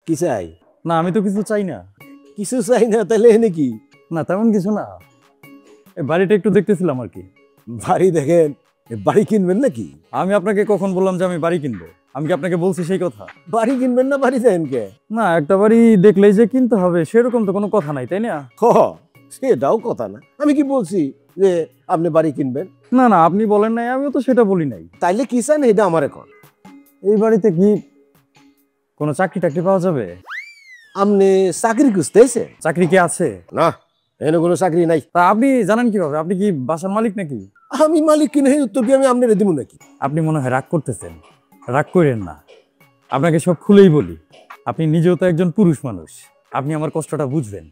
কি চাই? না আমি তো কিছু চাই না। কিছু চাই না তাহলে এনে কি? না তেমন কিছু না, এই বাড়িটা একটু দেখতেছিলাম আর কি। বাড়ি দেখেন? বাড়ি কিনবেন নাকি? আমি আপনাকে কখন বললাম যে আমি বাড়ি কিনবো? আমি কি আপনাকে বলছি সেই কথা? বাড়ি কিনবেন না বাড়ি চাইন কে? না একটা বাড়ি দেখলেই যে কিনতে হবে সেরকম তো কোনো কথা নাই, তাই না? সেটাও কথা না। আমি কি বলছি যে আপনি বাড়ি কিনবেন? না না আপনি বলেন নাই, আমিও তো সেটা বলি নাই। তাইলে কি চান এটা আমার এখন? এই বাড়িতে কি কোনো চাকরি টাকরি পাওয়া যাবে? আপনি চাকরি খুঁজতেছে? চাকরি কি আছে? না, এখানে কোনো চাকরি নাই। তা আপনি জানেন কিভাবে? আপনি কি বাসার মালিক নাকি? আমি মালিক কিনে উত্তর কি আমি আপনারে দিব নাকি? আপনি মনে হয় রাগ করতেছেন। রাগ করেন না, আপনাকে সব খুলেই বলি। আপনি নিজেও তো একজন পুরুষ মানুষ, আপনি আমার কষ্টটা বুঝবেন।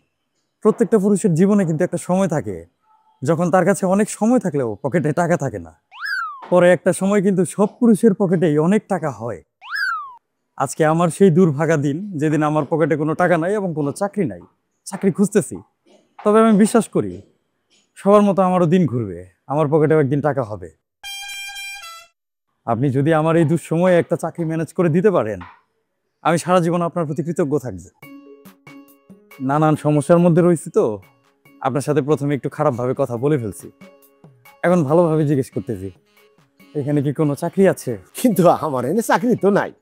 প্রত্যেকটা পুরুষের জীবনে কিন্তু একটা সময় থাকে যখন তার কাছে অনেক সময় থাকলেও পকেটে টাকা থাকে না। পরে একটা সময় কিন্তু সব পুরুষের পকেটেই অনেক টাকা হয়। আজকে আমার সেই দুর্ভাগা দিন যেদিন আমার পকেটে কোনো টাকা নাই এবং কোনো চাকরি নাই। চাকরি খুঁজতেছি, তবে আমি বিশ্বাস করি সবার মতো আমারও দিন ঘুরবে, আমার পকেটেও একদিন টাকা হবে। আপনি যদি আমার এই দুঃসময়ে একটা চাকরি ম্যানেজ করে দিতে পারেন, আমি সারা জীবন আপনার প্রতি কৃতজ্ঞ থাকব। নানান সমস্যার মধ্যে রয়েছি তো, আপনার সাথে প্রথমে একটু খারাপভাবে কথা বলে ফেলছি, এখন ভালোভাবে জিজ্ঞেস করতেছি এখানে কি কোনো চাকরি আছে? কিন্তু আমার এনে চাকরি তো নাই।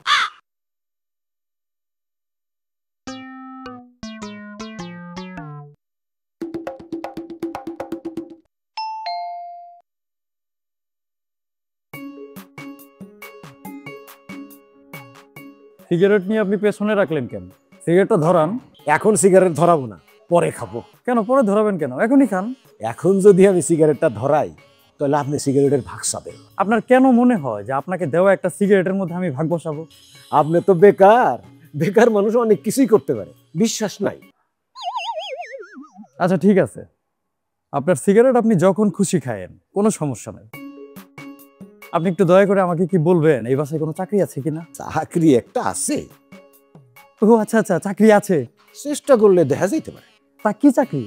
সিগারেট নিয়ে আপনি পেছনে রাখলেন কেন? সিগারেটটা ধরান। এখন সিগারেট ধরাবো না, পরে খাবো। কেন পরে ধরাবেন কেন? এখনই খান। এখন যদি আমি সিগারেটটা ধরাই তাহলে আপনি সিগারেটের ভাগ পাবেন। আপনার কেন মনে হয় যে আপনাকে দেওয়া একটা সিগারেটের মধ্যে আমি ভাগ বসাবো? আপনি তো বেকার, বেকার মানুষ অনেক কিছুই করতে পারে, বিশ্বাস নাই? আচ্ছা ঠিক আছে, আপনার সিগারেট আপনি যখন খুশি খায়েন, কোনো সমস্যা নেই। আপনি একটু দয়া করে আমাকে কি বলবেন এই বাসায় কোনো চাকরি আছে কিনা? চাকরি একটা আছে। ও আচ্ছা আচ্ছা, চাকরি আছে। চেষ্টা করলে দেখা যাইতে পারে। তা কি চাকরি?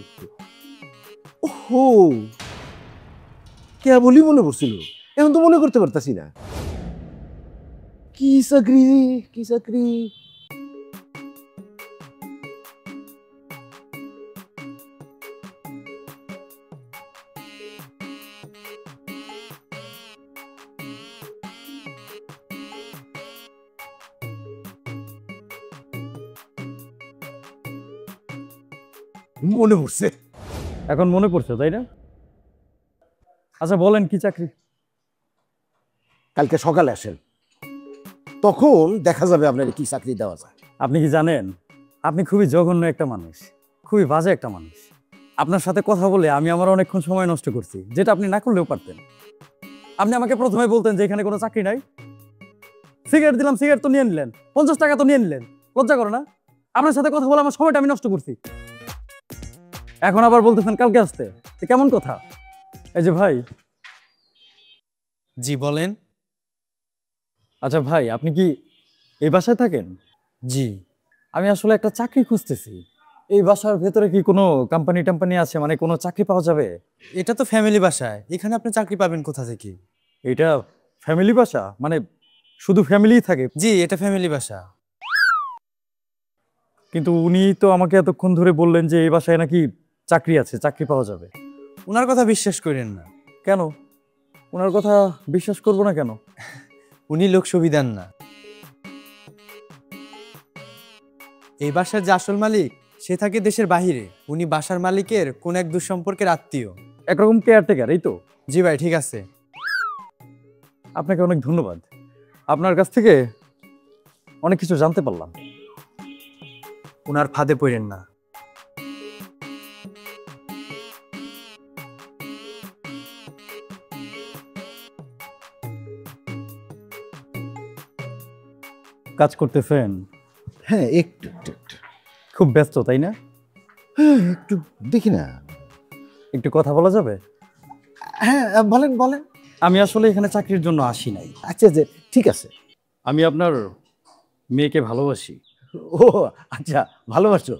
ওহো, কে বলি মনে পড়ছিল, এখন তো মনে করতে পারতাছি না। কি চাকরি? কি চাকরি? মনে পড়ছে। এখন মনে পড়ছে তাই না? আচ্ছা বলেন কি চাকরি? কালকে সকালে আসেন, তখন দেখা যাবে আপনার কি চাকরি দেওয়া যায়। আপনি কি জানেন আপনি খুবই জঘন্য একটা মানুষ, খুবই বাজে একটা মানুষ। আপনার সাথে কথা বলে আমি আমার অনেকক্ষণ সময় নষ্ট করছি, যেটা আপনি না করলেও পারতেন। আপনি আমাকে প্রথমে বলতেন যে এখানে কোনো চাকরি নাই, সিগারেট দিলাম, সিগারেট তো নিয়ে নিলেন, 50 টাকা তো নিয়ে নিলেন, লজ্জা করে না? আপনার সাথে কথা বলে আমার সময়টা আমি নষ্ট করছি, এখন আবার বলতেছেন কালকে আসতে। কেমন কথা? এই যে ভাই। জি বলেন। আচ্ছা ভাই, আপনি কি এই বাসায় থাকেন? জি। আমি আসলে একটা চাকরি খুঁজতেছি। এই বাসার ভেতরে কি কোনো কোম্পানি টাম্পানি আছে, মানে কোনো চাকরি পাওয়া যাবে? এটা তো ফ্যামিলি বাসায়, এখানে আপনি চাকরি পাবেন কোথা থেকে? এটা ফ্যামিলি বাসা? মানে শুধু ফ্যামিলিই থাকে? জি এটা ফ্যামিলি বাসা। কিন্তু উনি তো আমাকে এতক্ষণ ধরে বললেন যে এই বাসায় নাকি চাকরি আছে, চাকরি পাওয়া যাবে। ওনার কথা বিশ্বাস করেন না। কেন ওনার কথা বিশ্বাস করবো না কেন? উনি লোক সুবিধান না। এই বাসার যে আসল মালিক সে থাকে দেশের বাহিরে। উনি বাসার মালিকের কোন এক দুঃসম্পর্কের আত্মীয়, একরকম কেয়ারটেকার, এই তো? জি ভাই ঠিক আছে। আপনাকে অনেক ধন্যবাদ, আপনার কাছ থেকে অনেক কিছু জানতে পারলাম। ওনার ফাঁদে পড়েন না। কাজ করতেছেন? হ্যাঁ একটু একটু একটু। খুব ব্যস্ত তাই না? হ্যাঁ একটু দেখি না। একটু কথা বলা যাবে? হ্যাঁ বলেন বলেন। আমি আসলে এখানে চাকরির জন্য আসি নাই। আচ্ছা যে ঠিক আছে। আমি আপনার মেয়েকে ভালোবাসি। ও আচ্ছা, ভালোবাসো?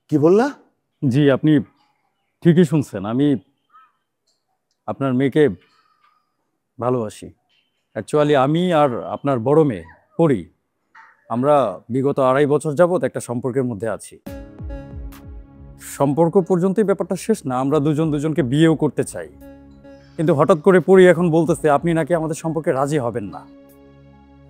কি বললা? জি আপনি ঠিকই শুনছেন, আমি আপনার মেয়েকে ভালোবাসি। অ্যাকচুয়ালি আমি আর আপনার বড় মেয়ে পড়ি, আমরা বিগত 2.5 বছর যাবৎ একটা সম্পর্কের মধ্যে আছি। সম্পর্ক পর্যন্তই ব্যাপারটা শেষ না, আমরা দুজন দুজনকে বিয়েও করতে চাই। কিন্তু হঠাৎ করে পড়ি এখন বলতেছে আপনি নাকি আমাদের সম্পর্কে রাজি হবেন না।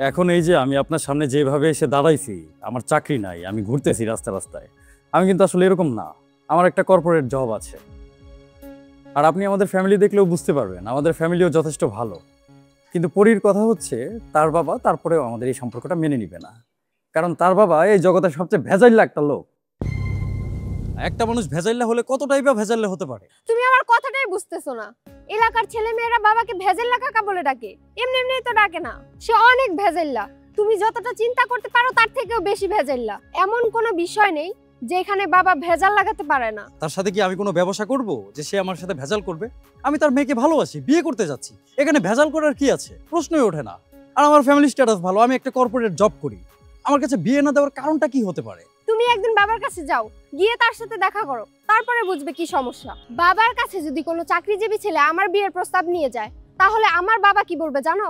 এখন এই যে আমি আপনার সামনে যেভাবে এসে দাঁড়াইছি, আমার চাকরি নাই, আমি ঘুরতেছি রাস্তায়, আমি কিন্তু আসলে এরকম না। আমার একটা কর্পোরেট জব আছে। আর আপনি আমাদের ফ্যামিলি দেখলেও বুঝতে পারবেন আমাদের ফ্যামিলিও যথেষ্ট ভালো। কিন্তু পরীর কথা হচ্ছে তার বাবা তারপরেও আমাদের এই সম্পর্কটা মেনে নিবে না, কারণ তার বাবা এই জগতের সবচেয়ে ভেজাইল্লা একটা লোক। একটা মানুষ ভেজাইল্লা হলে কতটাই বা ভেজাইল্লা হতে পারে। তুমি আমার কথাটাই বুঝতেছো না। এলাকার ছেলেমেয়েরা বাবাকে ভেজাল্লা কাকা বলে ডাকে, এমনি এমনি তো ডাকে না। সে অনেক ভেজাল্লা, তুমি যতটা চিন্তা করতে পারো তার থেকেও বেশি ভেজাল্লা। এমন কোনো বিষয় নেই যেখানে বাবা ভেজাল লাগাতে পারে না। তার সাথে কি আমি কোনো ব্যবসা করব যে সে আমার সাথে ভেজাল করবে? আমি তার মেয়েকে ভালোবাসি, বিয়ে করতে যাচ্ছি, এখানে ভেজাল করার কি আছে? প্রশ্নই ওঠে না। আর আমার ফ্যামিলি স্ট্যাটাস ভালো, আমি একটা কর্পোরেট জব করি, আমার কাছে বিয়ে না দেওয়ার কারণটা কি হতে পারে? তুমি একদিন বাবার কাছে যাও, গিয়ে তার সাথে দেখা করো, তারপরে বুঝবে কি সমস্যা। বাবার কাছে যদি কোনো চাকরিজীবী ছেলে আমার বিয়ের প্রস্তাব নিয়ে যায়, তাহলে আমার বাবা কি বলবে জানো?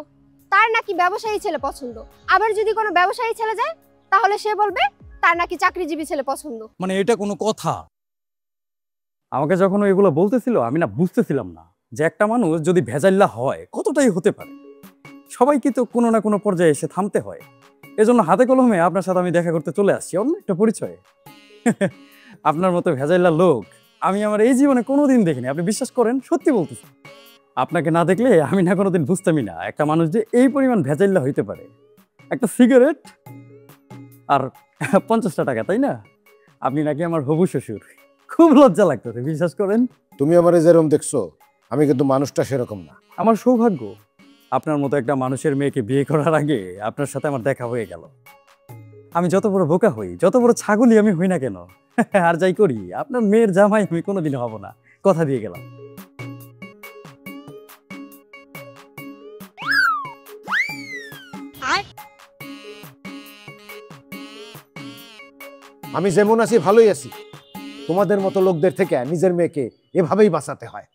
তার নাকি ব্যবসায়ী ছেলে পছন্দ। আবার যদি কোনো ব্যবসায়ী ছেলে যায়, তাহলে সে বলবে তার নাকি চাকরিজীবী ছেলে পছন্দ। মানে এটা কোনো কথা? আমাকে যখন ও এগুলো বলতেছিল আমি না বুঝতেছিলাম না যে একটা মানুষ যদি ভেজাল্লা হয় কতটাই হতে পারে। সবাইকে তো কোনো না কোনো পর্যায়ে এসে থামতে হয়। এজন্য হাতে কলমে আপনার সাথে আমি দেখা করতে চলে আসছি, অন্য একটা পরিচয়। আপনার মতো ভেজাল্লা লোক আমি আমার এই জীবনে কোনোদিন দেখিনি, আপনি বিশ্বাস করেন, সত্যি বলতেছি। আপনাকে না দেখলে আমি না কোনোদিন বুঝতামই না একটা মানুষ যে এই পরিমাণ ভেজাল্লা হইতে পারে। একটা সিগারেট আর 50টা টাকা, তাই না? আপনি নাকি আমার হবু শ্বশুর, খুব লজ্জা লাগতেছে, বিশ্বাস করেন। তুমি আমারে যেরকম দেখছো, আমি কিন্তু মানুষটা সেরকম না। আমার সৌভাগ্য আপনার মতো একটা মানুষের মেয়েকে বিয়ে করার আগে আপনার সাথে আমার দেখা হয়ে গেল। আমি যত বড় বোকা হই, যত বড় ছাগলই আমি হই না কেন, আর যাই করি, আপনার মেয়ের জামাই আমি কোনোদিন হব না, কথা দিয়ে গেলাম। আমি যেমন আছি ভালোই আছি। তোমাদের মতো লোকদের থেকে নিজের মেয়েকে এভাবেই বাঁচাতে হয়।